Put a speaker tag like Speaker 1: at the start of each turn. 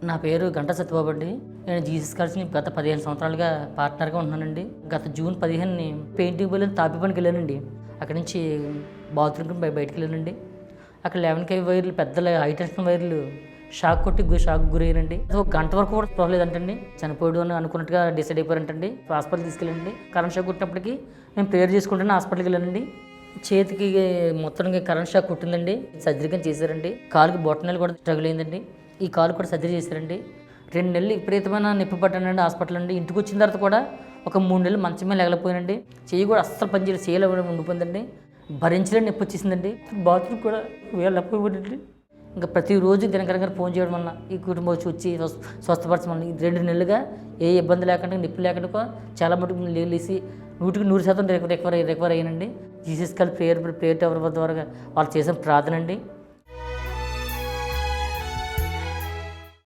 Speaker 1: నా పేరు గంటా సత్యబాబు అండి. నేను జీసస్ కలిసి గత 15 సంవత్సరాలుగా పార్ట్నర్గా ఉంటున్నానండి. గత జూన్ 15ని పెయింటింగ్ పని తాపి పనికి వెళ్ళానండి. అక్కడి నుంచి బాత్రూమ్కి బయటకు వెళ్ళానండి. అక్కడ 11 kV వైర్లు, పెద్ద హై టెన్షన్ వైర్లు షాక్ గురయ్యానండి. ఒక గంట వరకు కూడా స్పృహలేదంటండి. చనిపోయాడు అని అనుకున్నట్టుగా డిసైడ్ అయిపోయారంటండి. హాస్పిటల్ తీసుకెళ్ళండి. కరెంట్ షాక్ కొట్టినప్పటికీ నేను ప్రేయర్ చేసుకుంటాను హాస్పిటల్కి వెళ్ళానండి. చేతికి మొత్తానికి కరెంట్ షాక్ కొట్టిందండి. సర్జరీ చేశారండి. కాలుకి బొట్టనెలు కూడా స్ట్రగుల్ అయిందండి. ఈ కాలు కూడా సర్జరీ చేశారండి. 2 నెలలు విపరీతమైన నొప్పి పట్టానండి హాస్పిటల్ అండి. ఇంటికి వచ్చిన తర్వాత కూడా ఒక 3 నెలలు మంచం మీద లేకపోయానండి. చెయ్యి కూడా అస్సలు పనిచేయలేదు, చేయలు ఉండిపోయిందండి. భరించలేని నొప్పి వచ్చేసిందండి. బాత్రూమ్ కూడా వెళ్ళకపోయిందండి. ఇంకా ప్రతిరోజు దినకరంగా ఫోన్ చేయడం వల్ల ఈ కుటుంబం వచ్చి స్వస్థపరచమని 2 నెలలుగా ఏ ఇబ్బంది లేకుండా, నొప్పి లేకుండా చాలా మటుకు లేసి 100% రికవర్ అయ్యానండి. జీసస్ కాల్ ప్రేయర్ టవర్ ద్వారా వాళ్ళు చేసిన ప్రార్థన అండి.